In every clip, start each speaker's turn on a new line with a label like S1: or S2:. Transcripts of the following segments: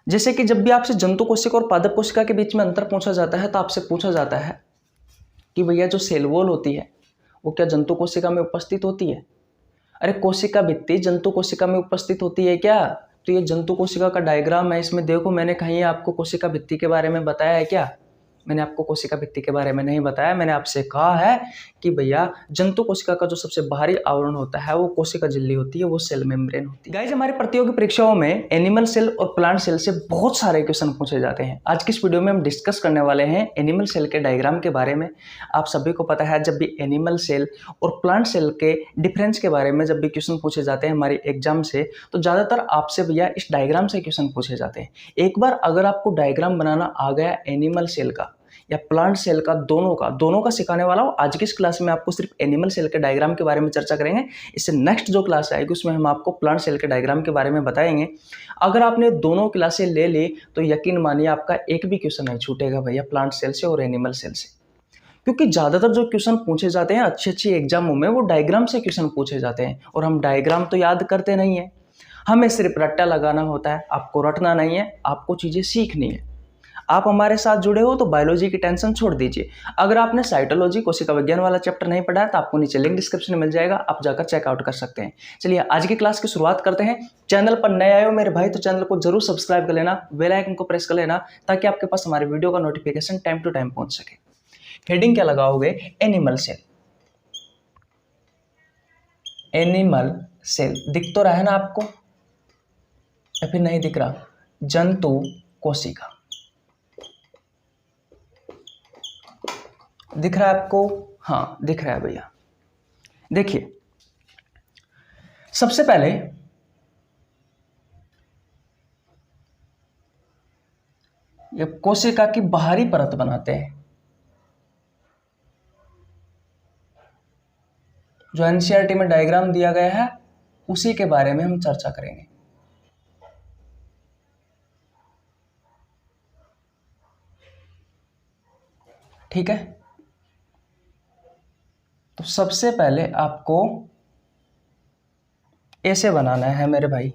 S1: जैसे कि जब भी आपसे जंतु कोशिका और पादप कोशिका के बीच में अंतर पूछा जाता है तो आपसे पूछा जाता है कि भैया जो सेल वॉल होती है वो क्या जंतु कोशिका में उपस्थित होती है? अरे कोशिका भित्ति जंतु कोशिका में उपस्थित होती है क्या? तो ये जंतु कोशिका का डायग्राम है, इसमें देखो मैंने कहीं आपको कोशिका भित्ति के बारे में बताया है क्या? मैंने आपको कोशिका भित्ति के बारे में नहीं बताया। मैंने आपसे कहा है कि भैया जंतु कोशिका का जो सबसे बाहरी आवरण होता है वो कोशिका झिल्ली होती है, वो सेल मेम्ब्रेन होती है। गाइस हमारी प्रतियोगी परीक्षाओं में एनिमल सेल और प्लांट सेल से बहुत सारे क्वेश्चन पूछे जाते हैं। आज की इस वीडियो में हम डिस्कस करने वाले हैं एनिमल सेल के डायग्राम के बारे में। आप सभी को पता है जब भी एनिमल सेल और प्लांट सेल के डिफरेंस के बारे में जब भी क्वेश्चन पूछे जाते हैं हमारी एग्जाम से, तो ज़्यादातर आपसे भैया इस डायग्राम से क्वेश्चन पूछे जाते हैं। एक बार अगर आपको डायग्राम बनाना आ गया एनिमल सेल का या प्लांट सेल का, दोनों का सिखाने वाला हूँ। आज की इस क्लास में आपको सिर्फ एनिमल सेल के डायग्राम के बारे में चर्चा करेंगे। इससे नेक्स्ट जो क्लास आएगी उसमें हम आपको प्लांट सेल के डायग्राम के बारे में बताएंगे। अगर आपने दोनों क्लासें ले ली तो यकीन मानिए आपका एक भी क्वेश्चन नहीं छूटेगा भैया प्लांट सेल से और एनिमल सेल से, क्योंकि ज़्यादातर जो क्वेश्चन पूछे जाते हैं अच्छी एग्जामों में वो डायग्राम से क्वेश्चन पूछे जाते हैं, और हम डायग्राम तो याद करते नहीं है, हमें सिर्फ रट्टा लगाना होता है। आपको रटना नहीं है, आपको चीज़ें सीखनी है। आप हमारे साथ जुड़े हो तो बायोलॉजी की टेंशन छोड़ दीजिए। अगर आपने साइटोलॉजी कोशिका विज्ञान वाला चैप्टर नहीं पढ़ा है तो आपको नीचे लिंक डिस्क्रिप्शन में मिल जाएगा, आप जाकर चेकआउट कर सकते हैं। चलिए आज की क्लास की शुरुआत करते हैं। चैनल पर नए आए हो मेरे भाई तो चैनल को जरूर सब्सक्राइब कर लेना, बेल आइकन को प्रेस कर लेना ताकि आपके पास हमारे वीडियो का नोटिफिकेशन टाइम टू टाइम पहुंच सके। हेडिंग क्या लगाओगे? Animal cell. एनिमल सेल दिख तो रहा है ना आपको, या फिर नहीं दिख रहा? जंतु कोशिका दिख रहा है आपको? हाँ दिख रहा है भैया। देखिए सबसे पहले ये कोशिका की बाहरी परत बनाते हैं, जो एनसीईआरटी में डायग्राम दिया गया है उसी के बारे में हम चर्चा करेंगे। ठीक है, तो सबसे पहले आपको ऐसे बनाना है मेरे भाई।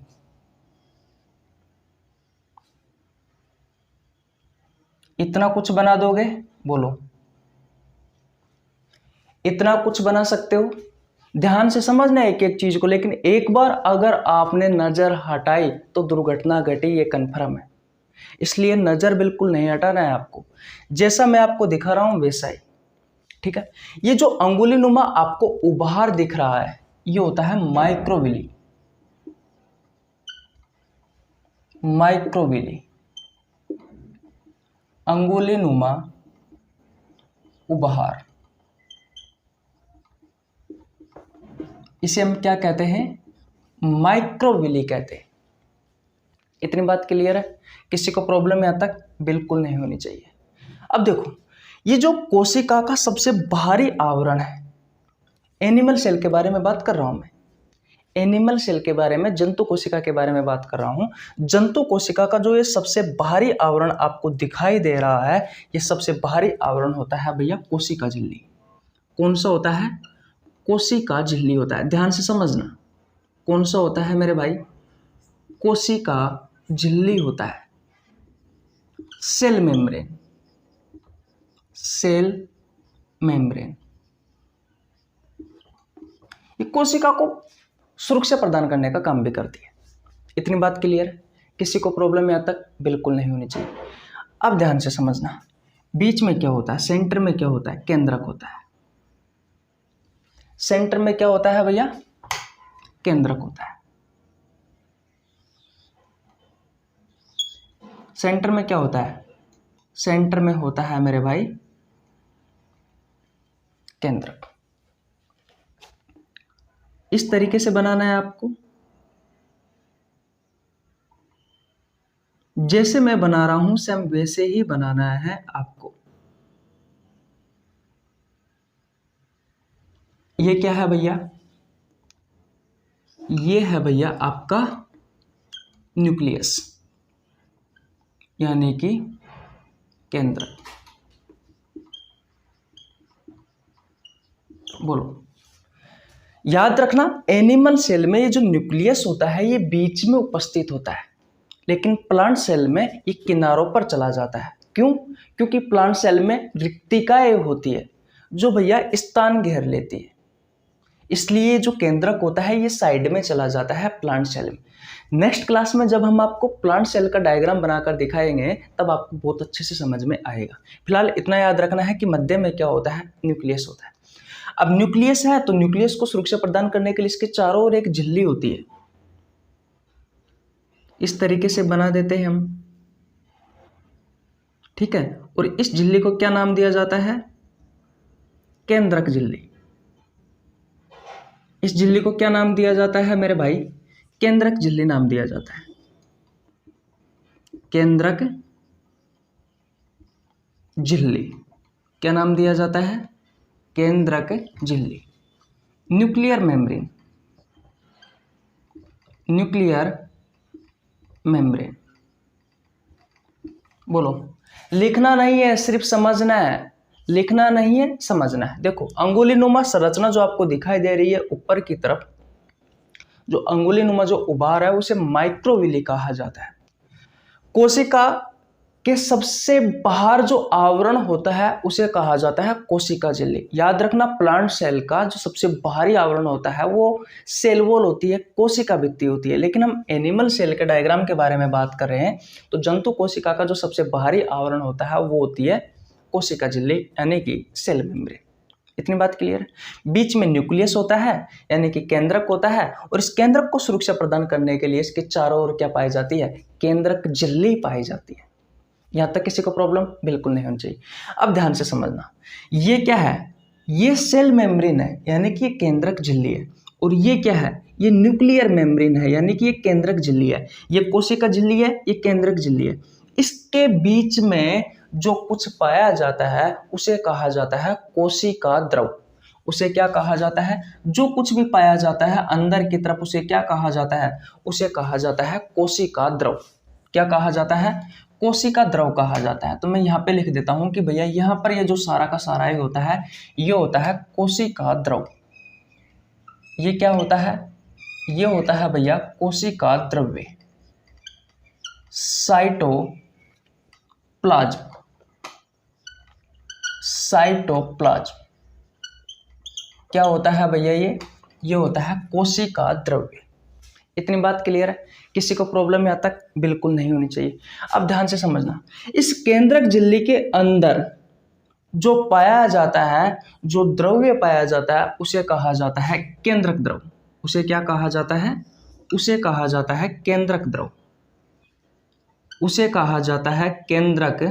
S1: इतना कुछ बना दोगे? बोलो इतना कुछ बना सकते हो? ध्यान से समझना एक एक चीज को, लेकिन एक बार अगर आपने नजर हटाई तो दुर्घटना घटी, ये कन्फर्म है। इसलिए नजर बिल्कुल नहीं हटाना है आपको। जैसा मैं आपको दिखा रहा हूं वैसा ही, ठीक है। ये जो अंगुली नुमा आपको उभार दिख रहा है ये होता है माइक्रोविली। माइक्रोविली अंगुली नुमा उभार, इसे हम क्या कहते हैं? माइक्रोविली कहते हैं। इतनी बात क्लियर है? किसी को प्रॉब्लम यहां तक बिल्कुल नहीं होनी चाहिए। अब देखो ये जो कोशिका का सबसे बाहरी आवरण है, एनिमल सेल के बारे में बात कर रहा हूं मैं। एनिमल सेल के बारे में, जंतु कोशिका के बारे में बात कर रहा हूं। जंतु कोशिका का जो ये सबसे बाहरी आवरण आपको दिखाई दे रहा है, ये सबसे बाहरी आवरण होता है भैया कोशिका झिल्ली। कौन सा होता है? कोशिका झिल्ली होता है। ध्यान से समझना, कौन सा होता है मेरे भाई? कोशिका झिल्ली होता है। सेल मेम्ब्रेन, सेल मेम्ब्रेन ये कोशिका को सुरक्षा प्रदान करने का काम भी करती है। इतनी बात क्लियर है? किसी को प्रॉब्लम यहां तक बिल्कुल नहीं होनी चाहिए। अब ध्यान से समझना, बीच में क्या होता है? सेंटर में क्या होता है? केंद्रक होता है। सेंटर में क्या होता है भैया? केंद्रक होता है। सेंटर में क्या होता है? सेंटर में होता है मेरे भाई केंद्रक। इस तरीके से बनाना है आपको, जैसे मैं बना रहा हूं सेम वैसे ही बनाना है आपको। ये क्या है भैया? ये है भैया आपका न्यूक्लियस, यानी कि केंद्र। बोलो याद रखना, एनिमल सेल में ये जो न्यूक्लियस होता है ये बीच में उपस्थित होता है, लेकिन प्लांट सेल में ये किनारों पर चला जाता है। क्यों? क्योंकि प्लांट सेल में रिक्तिकाएं होती है जो भैया स्थान घेर लेती है, इसलिए जो केंद्रक होता है ये साइड में चला जाता है प्लांट सेल में। नेक्स्ट क्लास में जब हम आपको प्लांट सेल का डायग्राम बनाकर दिखाएंगे तब आपको बहुत अच्छे से समझ में आएगा। फिलहाल इतना याद रखना है कि मध्य में क्या होता है, न्यूक्लियस होता है। अब न्यूक्लियस है तो न्यूक्लियस को सुरक्षा प्रदान करने के लिए इसके चारों ओर एक झिल्ली होती है, इस तरीके से बना देते हैं हम, ठीक है। और इस झिल्ली को क्या नाम दिया जाता है, केंद्रक झिल्ली। इस झिल्ली को क्या नाम दिया जाता है मेरे भाई, केंद्रक झिल्ली नाम दिया जाता है, केंद्रक झिल्ली। क्या नाम दिया जाता है, केंद्रक झिल्ली। Nuclear membrane, nuclear membrane. बोलो, लिखना नहीं है, सिर्फ समझना है, लिखना नहीं है, समझना है। देखो अंगुलीनुमा संरचना जो आपको दिखाई दे रही है ऊपर की तरफ, जो अंगुलीनुमा जो उभार है उसे माइक्रोविली कहा जाता है। कोशिका के सबसे बाहर जो आवरण होता है उसे कहा जाता है कोशिका झिल्ली। याद रखना, प्लांट सेल का जो सबसे बाहरी आवरण होता है वो सेल वॉल होती है, कोशिका भित्ति होती है। लेकिन हम एनिमल सेल के डायग्राम के बारे में बात कर रहे हैं तो जंतु कोशिका का जो सबसे बाहरी आवरण होता है वो होती है कोशिका झिल्ली, यानी कि सेल मेम्ब्रेन। इतनी बात क्लियर है। बीच में न्यूक्लियस होता है यानी कि केंद्रक होता है, और इस केंद्रक को सुरक्षा प्रदान करने के लिए इसके चारों ओर क्या पाई जाती है, केंद्रक झिल्ली पाई जाती है। यहां तक किसी को प्रॉब्लम बिल्कुल नहीं होनी चाहिए। अब ध्यान से समझना, ये क्या है, ये सेल मेम्ब्रेन है यानी कि ये केंद्रक झिल्ली है, और ये क्या है, ये न्यूक्लियर मेम्ब्रेन है यानी कि ये केंद्रक झिल्ली है। ये कोशिका झिल्ली है, ये केंद्रक झिल्ली है। इसके बीच में जो कुछ पाया जाता है उसे कहा जाता है कोशिका द्रव। उसे क्या कहा जाता है, जो कुछ भी पाया जाता है अंदर की तरफ उसे क्या कहा जाता है, उसे कहा जाता है कोशिका द्रव। क्या कहा जाता है, कोशिका द्रव कहा जाता है। तो मैं यहाँ पे लिख देता हूं कि भैया यहाँ पर ये जो सारा का सारा ही होता है ये होता है कोशिका द्रव। ये क्या होता है, ये होता है भैया कोशिका द्रव्य, साइटोप्लाज्म, साइटोप्लाज्म। क्या होता है भैया, ये होता है कोशिका द्रव्य। इतनी बात क्लियर है, किसी को प्रॉब्लम यहाँ तक बिल्कुल नहीं होनी चाहिए। अब ध्यान से समझना, इस केंद्रक झिल्ली के अंदर जो पाया जाता है, जो द्रव्य पाया जाता है उसे कहा जाता है केंद्रक द्रव। उसे क्या कहा जाता है, उसे कहा जाता है केंद्रक द्रव, उसे कहा जाता है केंद्रक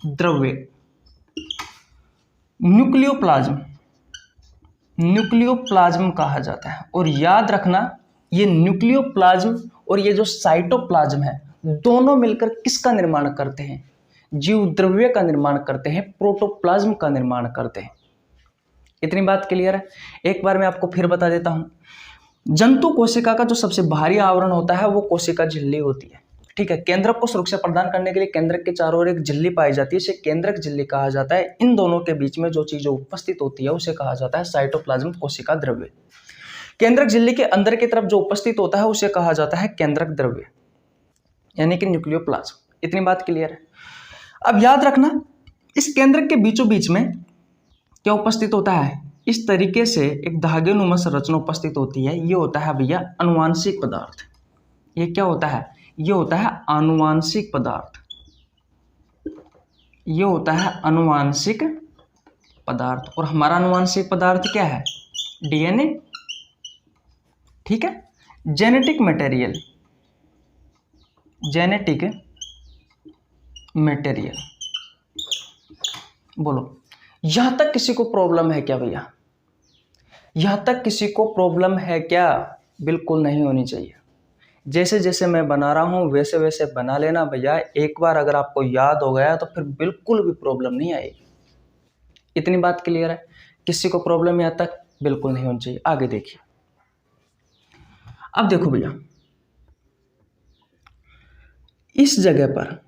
S1: द्रव्य। न्यूक्लियोप्लाज्म, न्यूक्लियोप्लाज्म कहा जाता है। और याद रखना, ये न्यूक्लियोप्लाज्म और ये जो साइटोप्लाज्म है दोनों मिलकर किसका निर्माण करते हैं, जीव द्रव्य का निर्माण करते हैं, प्रोटोप्लाज्म का निर्माण करते हैं। इतनी बात क्लियर है। एक बार मैं आपको फिर बता देता हूं, जंतु कोशिका का जो सबसे बाहरी आवरण होता है वो कोशिका झिल्ली होती है, ठीक है। केंद्रक को सुरक्षा प्रदान करने के लिए केंद्रक के चारों ओर एक झिल्ली पाई जाती है, इसे केंद्रक झिल्ली कहा जाता है। इन दोनों के बीच में जो चीज उपस्थित होती है उसे कहा जाता है साइटोप्लाज्म, कोशिका द्रव्य। केंद्रक झिल्ली के अंदर की तरफ जो उपस्थित होता है उसे कहा जाता है केंद्रक द्रव्य, यानी कि न्यूक्लियोप्लाज्म। इतनी बात क्लियर है। अब याद रखना, इस केंद्रक के बीचों बीच में क्या उपस्थित होता है, इस तरीके से एक धागेनुमा संरचना उपस्थित होती है। ये होता है भैया आनुवांशिक पदार्थ। ये क्या होता है, ये होता है आनुवांशिक पदार्थ, ये होता है आनुवांशिक पदार्थ। और हमारा आनुवांशिक पदार्थ क्या है, डीएनए, ठीक है। Genetic material, genetic material. बोलो, यहां तक किसी को प्रॉब्लम है क्या भैया, यहां तक किसी को प्रॉब्लम है क्या, बिल्कुल नहीं होनी चाहिए। जैसे जैसे मैं बना रहा हूं वैसे वैसे बना लेना भैया। एक बार अगर आपको याद हो गया तो फिर बिल्कुल भी प्रॉब्लम नहीं आएगी। इतनी बात क्लियर है, किसी को प्रॉब्लम यहां तक बिल्कुल नहीं होनी चाहिए। आगे देखिए, अब देखो भैया, इस जगह पर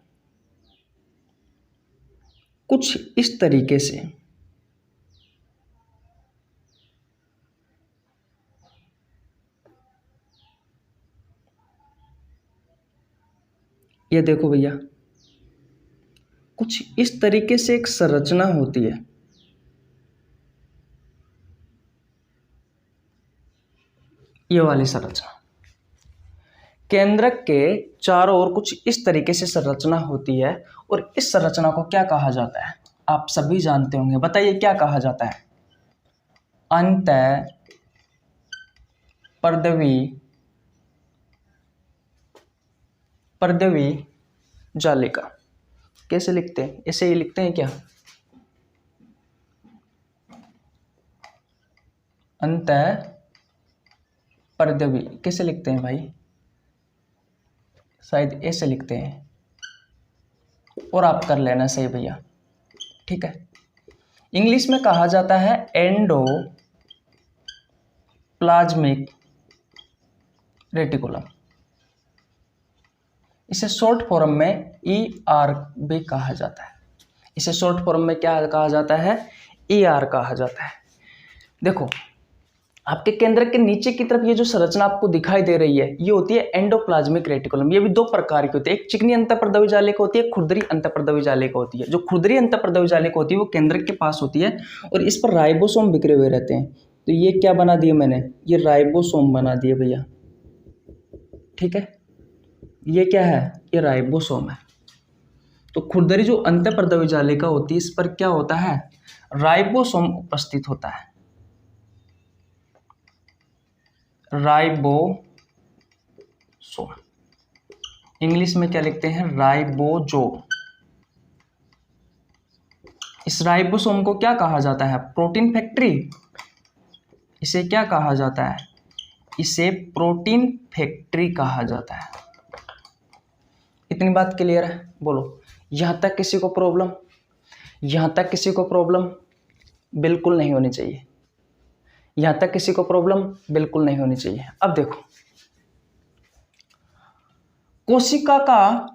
S1: कुछ इस तरीके से ये देखो भैया, कुछ इस तरीके से एक संरचना होती है। ये वाली संरचना केंद्रक के चारों ओर कुछ इस तरीके से संरचना होती है, और इस संरचना को क्या कहा जाता है आप सभी जानते होंगे। बताइए क्या कहा जाता है? अंतः पर्दवी जालिका। कैसे लिखते हैं? ऐसे ही लिखते हैं क्या? अंतः पर्दवी कैसे लिखते हैं भाई? शायद ऐसे लिखते हैं, और आप कर लेना सही भैया, ठीक है। इंग्लिश में कहा जाता है एंडोप्लाज्मिक रेटिकुलम। इसे शॉर्ट फॉर्म में ER भी कहा जाता है। इसे शॉर्ट फॉर्म में क्या कहा जाता है? ER कहा जाता है। देखो, आपके केंद्र के नीचे की तरफ ये जो संरचना आपको दिखाई दे रही है, ये होती है एंडोप्लाज्मिक रेटिकुलम। ये भी दो प्रकार की होती है, एक चिकनी अंतःपर्दवी जालिका होती है, एक खुरदरी अंतःपर्दवी जालिका होती है। जो खुरदरी अंतःपर्दवी जालिका होती है वो केंद्रक के पास होती है, और इस पर राइबोसोम बिखरे हुए रहते हैं। तो ये क्या बना दिए मैंने? ये राइबोसोम बना दिए भैया, ठीक है। ये क्या है? ये राइबोसोम है। तो खुरदरी जो अंतःपर्दवी जालिका होती है, इस पर क्या होता है? राइबोसोम उपस्थित होता है। राइबोसोम इंग्लिश में क्या लिखते हैं? राइबोसोम। इस राइबोसोम को क्या कहा जाता है? Protein factory. इसे क्या कहा जाता है? इसे प्रोटीन फैक्ट्री कहा जाता है। इतनी बात क्लियर है? बोलो, यहां तक किसी को प्रॉब्लम? यहां तक किसी को प्रॉब्लम बिल्कुल नहीं होनी चाहिए। यहां तक किसी को प्रॉब्लम बिल्कुल नहीं होनी चाहिए। अब देखो, कोशिका का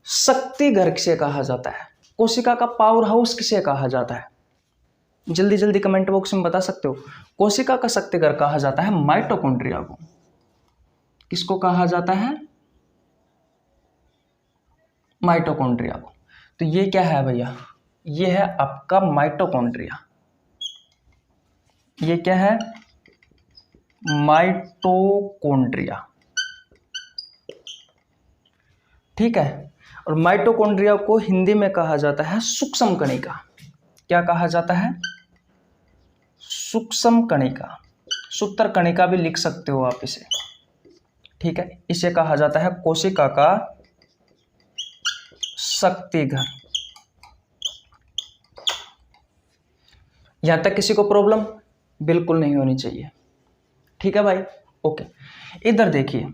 S1: शक्ति घर किसे कहा जाता है? कोशिका का पावर हाउस किसे कहा जाता है? जल्दी जल्दी कमेंट बॉक्स में बता सकते हो। कोशिका का शक्ति घर कहा जाता है माइटोकॉन्ड्रिया को। किसको कहा जाता है? माइटोकॉन्ड्रिया को। तो ये क्या है भैया? ये है आपका माइटोकॉन्ड्रिया। ये क्या है? माइटोकॉन्ड्रिया, ठीक है। और माइटोकॉन्ड्रिया को हिंदी में कहा जाता है सूक्ष्म कणिका। क्या कहा जाता है? सूक्ष्म कणिका। सूत्र कणिका भी लिख सकते हो आप इसे, ठीक है। इसे कहा जाता है कोशिका का शक्ति घर। यहां तक किसी को प्रॉब्लम बिल्कुल नहीं होनी चाहिए, ठीक है भाई। ओके, इधर देखिए,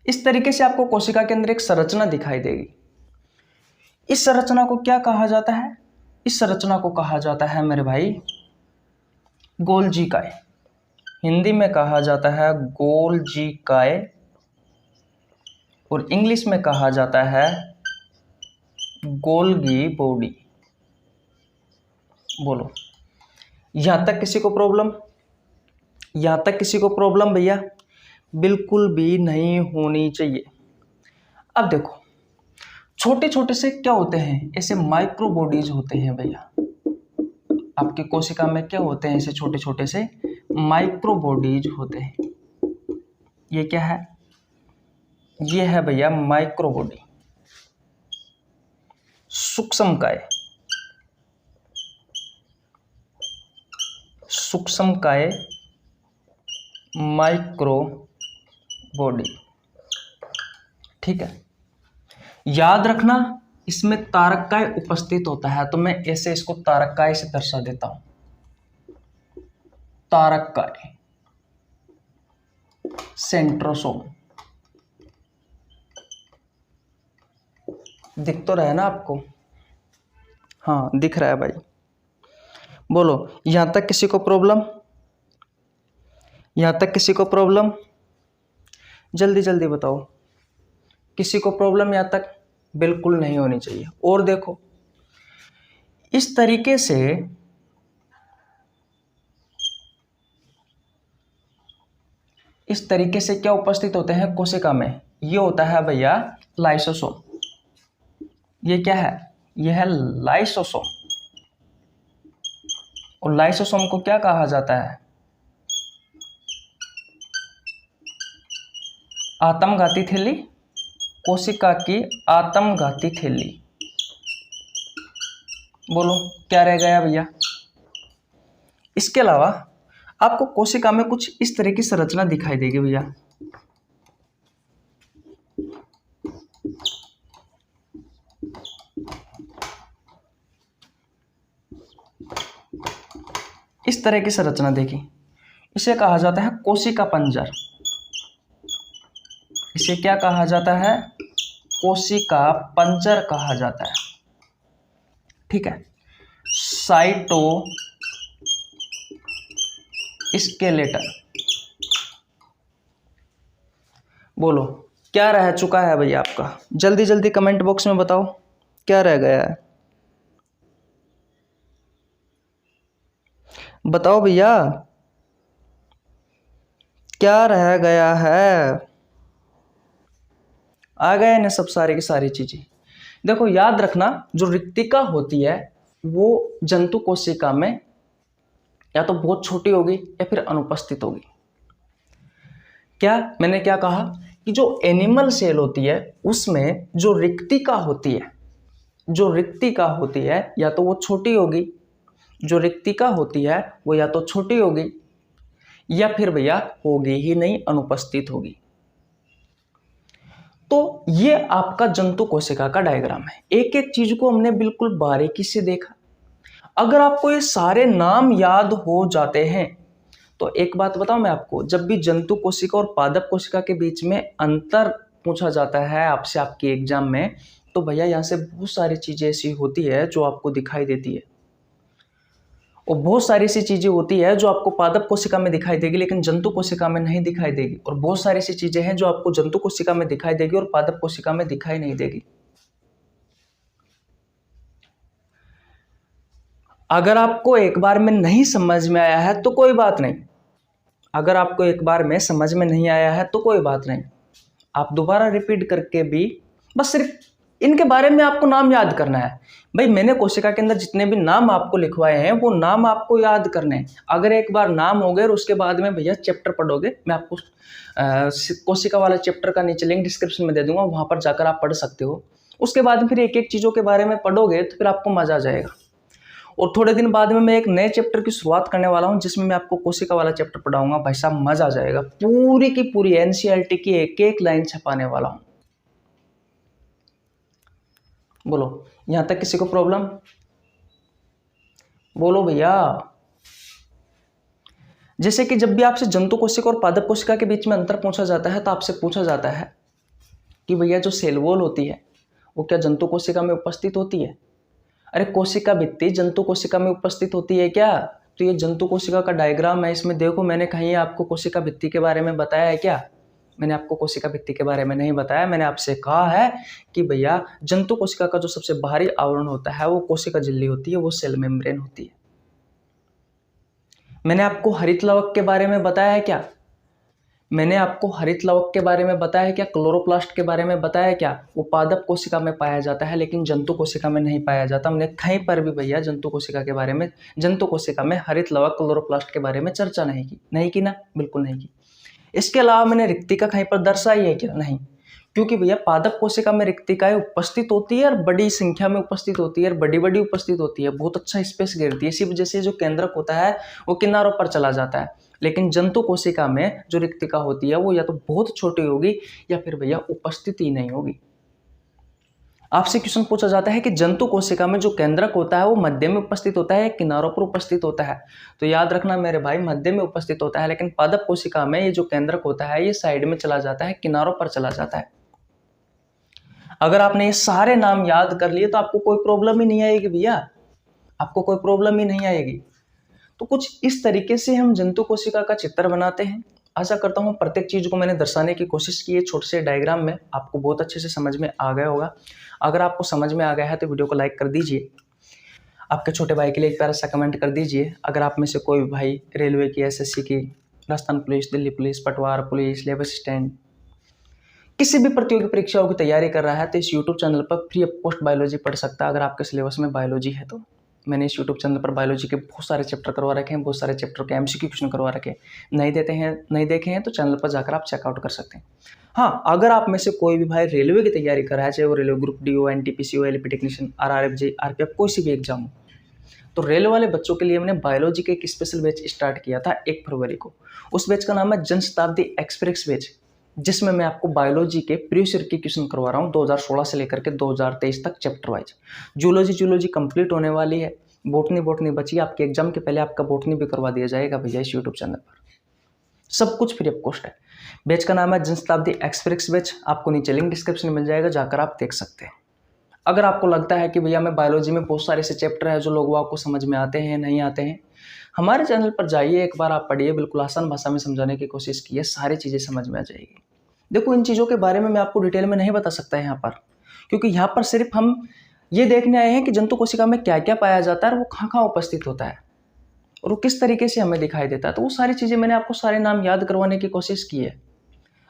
S1: इस तरीके से आपको कोशिका के अंदर एक संरचना दिखाई देगी। इस संरचना को क्या कहा जाता है? इस संरचना को कहा जाता है मेरे भाई गोल्जी काय। हिंदी में कहा जाता है गोल्जी काय, और इंग्लिश में कहा जाता है गोल्गी बॉडी। बोलो, यहां तक किसी को प्रॉब्लम? यहां तक किसी को प्रॉब्लम भैया बिल्कुल भी नहीं होनी चाहिए। अब देखो, छोटे छोटे से क्या होते हैं? ऐसे माइक्रो बॉडीज होते हैं भैया। आपकी कोशिका में क्या होते हैं? ऐसे छोटे छोटे से माइक्रो बॉडीज होते हैं। ये क्या है? ये है भैया माइक्रो बॉडी, सूक्ष्म काय। सूक्ष्म काय माइक्रो बॉडी, ठीक है। याद रखना, इसमें तारककाय उपस्थित होता है, तो मैं ऐसे इसको तारककाय से दर्शा देता हूं। तारककाय, सेंट्रोसोम। दिख तो रहा है ना आपको? हाँ, दिख रहा है भाई। बोलो, यहां तक किसी को प्रॉब्लम? यहां तक किसी को प्रॉब्लम? जल्दी जल्दी बताओ, किसी को प्रॉब्लम यहां तक बिल्कुल नहीं होनी चाहिए। और देखो, इस तरीके इस तरीके से क्या उपस्थित होते हैं कोशिका में? ये होता है भैया लाइसोसोम। ये क्या है? ये है लाइसोसोम। और लाइसोसोम को क्या कहा जाता है? आत्मघाती थैली, कोशिका की आत्मघाती थैली। बोलो क्या रह गया भैया? इसके अलावा आपको कोशिका में कुछ इस तरह की संरचना दिखाई देगी भैया। इस तरह की संरचना देखी, इसे कहा जाता है कोशिका पंजर। इसे क्या कहा जाता है? कोशिका पंजर कहा जाता है। ठीक है। Cytoskeleton. बोलो क्या रह चुका है भैया आपका? जल्दी जल्दी कमेंट बॉक्स में बताओ क्या रह गया है। बताओ भैया क्या रह गया है? आ गए ना सब सारी की सारी चीजें। देखो याद रखना, जो रिक्तिका होती है वो जंतु कोशिका में या तो बहुत छोटी होगी या फिर अनुपस्थित होगी। क्या मैंने क्या कहा कि जो एनिमल सेल होती है उसमें जो रिक्तिका होती है, जो रिक्तिका होती है या तो वो छोटी होगी, जो रिक्तिका होती है वो या तो छोटी होगी या फिर भैया होगी ही नहीं, अनुपस्थित होगी। तो ये आपका जंतु कोशिका का डायग्राम है। एक एक चीज को हमने बिल्कुल बारीकी से देखा। अगर आपको ये सारे नाम याद हो जाते हैं तो एक बात बताऊं मैं आपको, जब भी जंतु कोशिका और पादप कोशिका के बीच में अंतर पूछा जाता है आपसे आपके एग्जाम में, तो भैया यहाँ से बहुत सारी चीजें ऐसी होती है जो आपको दिखाई देती है, और बहुत सारी ऐसी चीजें होती है जो आपको पादप कोशिका में दिखाई देगी लेकिन जंतु कोशिका में नहीं दिखाई देगी, और बहुत सारी ऐसी चीजें हैं जो आपको जंतु कोशिका में दिखाई देगी और पादप कोशिका में दिखाई नहीं देगी। अगर आपको एक बार में नहीं समझ में आया है तो कोई बात नहीं, अगर आपको एक बार में समझ में नहीं आया है तो कोई बात नहीं, आप दोबारा रिपीट करके भी बस सिर्फ इनके बारे में आपको नाम याद करना है। भाई मैंने कोशिका के अंदर जितने भी नाम आपको लिखवाए हैं वो नाम आपको याद करने हैं। अगर एक बार नाम हो गए और उसके बाद में भैया चैप्टर पढ़ोगे, मैं आपको कोशिका वाला चैप्टर का नीचे लिंक डिस्क्रिप्शन में दे दूंगा, वहां पर जाकर आप पढ़ सकते हो। उसके बाद फिर एक एक चीज़ों के बारे में पढ़ोगे तो फिर आपको मजा आ जाएगा। और थोड़े दिन बाद में मैं एक नए चैप्टर की शुरुआत करने वाला हूं जिसमें मैं आपको कोशिका वाला चैप्टर पढ़ाऊंगा। भाई साहब मजा आ जाएगा, पूरी की पूरी एनसीईआरटी की एक एक लाइन छपाने वाला हूं। बोलो यहां तक किसी को प्रॉब्लम? बोलो भैया। जैसे कि जब भी आपसे जंतु कोशिका और पादप कोशिका के बीच में अंतर पूछा जाता है तो आपसे पूछा जाता है कि भैया जो सेल वॉल होती है वो क्या जंतु कोशिका में उपस्थित होती है? अरे कोशिका भित्ति जंतु कोशिका में उपस्थित होती है क्या? तो ये जंतु कोशिका का डायग्राम है, इसमें देखो मैंने कहीं आपको कोशिका भित्ति के बारे में बताया है क्या? मैंने आपको कोशिका भित्ति के बारे में नहीं बताया। मैंने आपसे कहा है कि भैया जंतु कोशिका का जो सबसे बाहरी आवरण होता है वो कोशिका झिल्ली होती है, वो सेल मेम्ब्रेन होती है। मैंने आपको हरित लवक के बारे में बताया है क्या? मैंने आपको हरित लवक के बारे में बताया है क्या? क्लोरोप्लास्ट के बारे में बताया है क्या? वो पादप कोशिका में पाया जाता है लेकिन जंतु कोशिका में नहीं पाया जाता। हमने कहीं पर भी भैया जंतु कोशिका के बारे में, जंतु कोशिका में हरित लवक क्लोरोप्लास्ट के बारे में चर्चा नहीं की ना, बिल्कुल नहीं की। इसके अलावा मैंने रिक्तिका कहीं पर दर्शाई है क्या? नहीं, क्योंकि भैया पादप कोशिका में रिक्तिकाएं उपस्थित होती है और बड़ी संख्या में उपस्थित होती है और बड़ी बड़ी उपस्थित होती है, बहुत अच्छा स्पेस घेरती है। इसी वजह से जो केंद्रक होता है वो किनारों पर चला जाता है। लेकिन जंतु कोशिका में जो रिक्तिका होती है वो या तो बहुत छोटी होगी या फिर भैया उपस्थित ही नहीं होगी। आपसे क्वेश्चन पूछा जाता है कि जंतु कोशिका में जो केंद्रक होता है वो मध्य में उपस्थित होता है या किनारों पर उपस्थित होता है? तो याद रखना मेरे भाई, मध्य में उपस्थित होता है, लेकिन पादप कोशिका में ये जो केंद्रक होता है ये साइड में चला जाता है, किनारों पर चला जाता है। अगर आपने ये सारे नाम याद कर लिए तो आपको कोई प्रॉब्लम ही नहीं आएगी भैया, आपको कोई प्रॉब्लम ही नहीं आएगी। तो कुछ इस तरीके से हम जंतु कोशिका का चित्र बनाते हैं। आशा करता हूँ प्रत्येक चीज को मैंने दर्शाने की कोशिश की है छोटे से डायग्राम में, आपको बहुत अच्छे से समझ में आ गया होगा। अगर आपको समझ में आ गया है तो वीडियो को लाइक कर दीजिए, आपके छोटे भाई के लिए एक प्यारा सा कमेंट कर दीजिए। अगर आप में से कोई भाई रेलवे की, एसएससी की, राजस्थान पुलिस, दिल्ली पुलिस, पटवार पुलिस, लेबर असिस्टेंट, किसी भी प्रतियोगी परीक्षाओं की तैयारी कर रहा है तो इस यूट्यूब चैनल पर फ्री ऑफ कॉस्ट बायोलॉजी पढ़ सकता है, अगर आपके सिलेबस में बायोलॉजी है तो। मैंने इस यूट्यूब चैनल पर बायोलॉजी के बहुत सारे चैप्टर करवा रखे हैं, बहुत सारे चैप्टर के एमसीक्यू क्वेश्चन करवा रखे हैं। नहीं देखे हैं तो चैनल पर जाकर आप चेकआउट कर सकते हैं। हाँ, अगर आप में से कोई भी भाई रेलवे की तैयारी कर रहा है, चाहे वो रेलवे ग्रुप डी हो, एनटीपीसी हो, एलपी टेक्नीशियन, आरआरएफ, आरपीएफ, कोई सी भी एग्जाम हो, तो रेल वाले बच्चों के लिए मैंने बायोलॉजी का एक स्पेशल बैच स्टार्ट किया था 1 फरवरी को। उस बैच का नाम है जनशताब्दी एक्सप्रेस बैच, जिसमें मैं आपको बायोलॉजी के प्रीवियस ईयर के क्वेश्चन करवा रहा हूँ 2016 से लेकर के 2023 तक चैप्टर वाइज। जूलॉजी कंप्लीट होने वाली है, बोटनी बची, आपके एग्जाम के पहले आपका बोटनी भी करवा दिया जाएगा भैया इस यूट्यूब चैनल पर। सब कुछ फ्री ऑफ कॉस्ट है। बैच का नाम है जनशताब्दी एक्सप्रेस बैच, आपको नीचे लिंक डिस्क्रिप्शन में मिल जाएगा, जाकर आप देख सकते हैं। अगर आपको लगता है कि भैया मैं बायोलॉजी में बहुत सारे ऐसे चैप्टर हैं जो लोगों को समझ में आते हैं, नहीं आते हैं, हमारे चैनल पर जाइए, एक बार आप पढ़िए, बिल्कुल आसान भाषा में समझाने की कोशिश कीजिए, सारी चीज़ें समझ में आ जाएगी। देखो, इन चीज़ों के बारे में मैं आपको डिटेल में नहीं बता सकता यहाँ पर, क्योंकि यहाँ पर सिर्फ हम ये देखने आए हैं कि जंतु कोशिका में क्या क्या पाया जाता है और वो कहाँ उपस्थित होता है और वो किस तरीके से हमें दिखाई देता है। तो वो सारी चीज़ें मैंने आपको सारे नाम याद करवाने की कोशिश की है।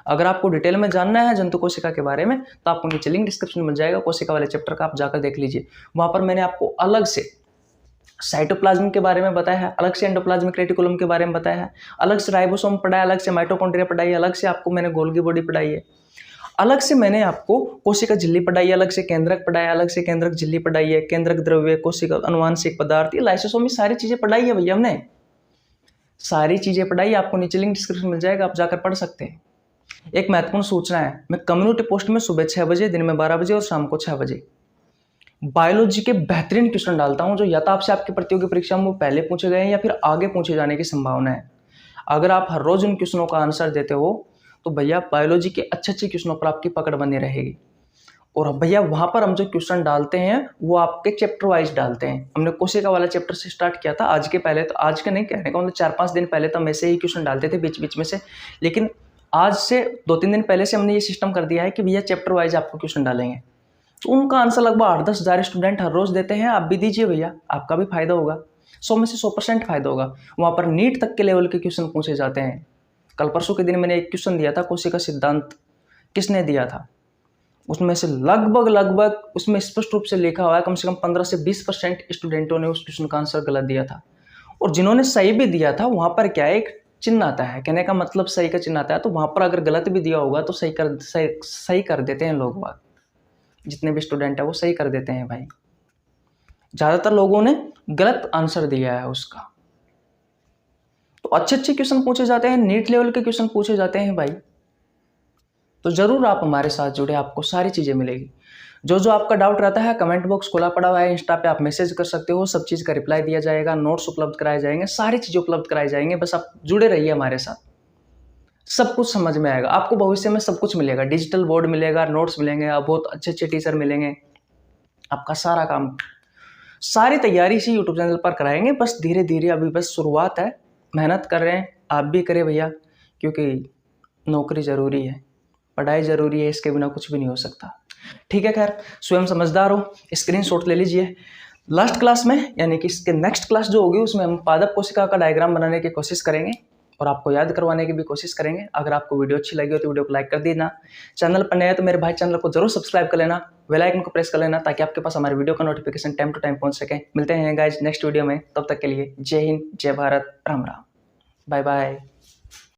S1: अगर आपको डिटेल में जानना है जंतु कोशिका के बारे में तो आपको नीचे लिंक डिस्क्रिप्शन में मिल जाएगा, कोशिका वाले चैप्टर का आप जाकर देख लीजिए। वहाँ पर मैंने आपको अलग से साइटोप्लाज्म के बारे में बताया है, अलग से एंडोप्लाज्मिक रेटिकुलम के बारे में बताया है, अलग से राइबोसोम पढ़ाया, अलग से माइटोकॉन्ड्रिया पढ़ाई, अलग से आपको मैंने गोल्गी बॉडी पढ़ाई है, अलग से मैंने आपको कोशिका झिल्ली पढ़ाई है, अलग से केंद्रक पढ़ाया, अलग से केंद्रक झिल्ली पढ़ाई है, केंद्रक द्रव्य, कोशिका अनुवांशिक पदार्थ, ये लाइसोसोम, सारी चीजें पढ़ाई है भैया हमने, सारी चीजें पढ़ाई। आपको नीचे लिंक डिस्क्रिप्शन मिल जाएगा, आप जाकर पढ़ सकते हैं। एक महत्वपूर्ण सूचना है, मैं कम्युनिटी पोस्ट में सुबह 6 बजे, दिन में 12 बजे और शाम को 6 बजे बायोलॉजी के बेहतरीन क्वेश्चन डालता हूं, जो या तो आपसे आपकी प्रतियोगी परीक्षा में पहले पूछे गए हैं या फिर आगे पूछे जाने की संभावना है। अगर आप हर रोज उन क्वेश्चनों का आंसर देते हो तो भैया बायोलॉजी के अच्छे क्वेश्चनों पर आपकी पकड़ बनी रहेगी। और भैया वहां पर हम जो क्वेश्चन डालते हैं वो आपके चैप्टर वाइज डालते हैं। हमने कोशिका वाला चैप्टर से स्टार्ट किया था, आज के नहीं कहने का मतलब 4-5 दिन पहले तो हम ऐसे ही क्वेश्चन डालते थे बीच बीच में से, लेकिन आज से 2-3 दिन पहले से हमने ये सिस्टम कर दिया है कि भैया चैप्टर वाइज आपको क्वेश्चन डालेंगे। तो उनका आंसर लगभग 8-10 हज़ार स्टूडेंट हर रोज देते हैं, आप भी दीजिए भैया, आपका भी फायदा होगा, 100 में से 100% फायदा होगा। वहाँ पर नीट तक के लेवल के क्वेश्चन पूछे जाते हैं। कल परसों के दिन मैंने एक क्वेश्चन दिया था, कोशिका सिद्धांत किसने दिया था, उसमें से लगभग उसमें स्पष्ट रूप से लिखा हुआ है कम से कम 15 से 20% स्टूडेंटों ने उस क्वेश्चन का आंसर गलत दिया था। और जिन्होंने सही भी दिया था वहाँ पर क्या एक चिन्ह आता है, कहने का मतलब सही का चिन्ह आता है, तो वहाँ पर अगर गलत भी दिया होगा तो सही कर देते हैं लोग, जितने भी स्टूडेंट है वो सही कर देते हैं भाई। ज़्यादातर लोगों ने गलत आंसर दिया है उसका। तो अच्छे क्वेश्चन पूछे जाते हैं, नीट लेवल के क्वेश्चन पूछे जाते हैं भाई। तो जरूर आप हमारे साथ जुड़े, आपको सारी चीज़ें मिलेगी। जो आपका डाउट रहता है कमेंट बॉक्स खुला पड़ा हुआ है, इंस्टा पे आप मैसेज कर सकते हो, सब चीज़ का रिप्लाई दिया जाएगा, नोट्स उपलब्ध कराए जाएंगे, सारी चीज़ें उपलब्ध कराई जाएंगे। बस आप जुड़े रहिए हमारे साथ, सब कुछ समझ में आएगा आपको। भविष्य में सब कुछ मिलेगा, डिजिटल बोर्ड मिलेगा, नोट्स मिलेंगे, बहुत अच्छे टीचर मिलेंगे, आपका सारा काम, सारी तैयारी इसी यूट्यूब चैनल पर कराएंगे। बस धीरे धीरे, अभी बस शुरुआत है, मेहनत कर रहे हैं, आप भी करें भैया, क्योंकि नौकरी ज़रूरी है, पढ़ाई ज़रूरी है, इसके बिना कुछ भी नहीं हो सकता। ठीक है, खैर स्वयं समझदार हो, स्क्रीनशॉट ले लीजिए। लास्ट क्लास में यानी कि इसके नेक्स्ट क्लास जो होगी उसमें हम पादप कोशिका का डायग्राम बनाने की कोशिश करेंगे और आपको याद करवाने की भी कोशिश करेंगे। अगर आपको वीडियो अच्छी लगी हो तो वीडियो को लाइक कर देना, चैनल पर नए हैं तो मेरे भाई चैनल को जरूर सब्सक्राइब कर लेना, बेल आइकन को प्रेस कर लेना, ताकि आपके पास हमारे वीडियो का नोटिफिकेशन टाइम टू टाइम पहुंच सके। मिलते हैं गाइज नेक्स्ट वीडियो में, तब तक के लिए जय हिंद, जय भारत, राम राम, बाय बाय।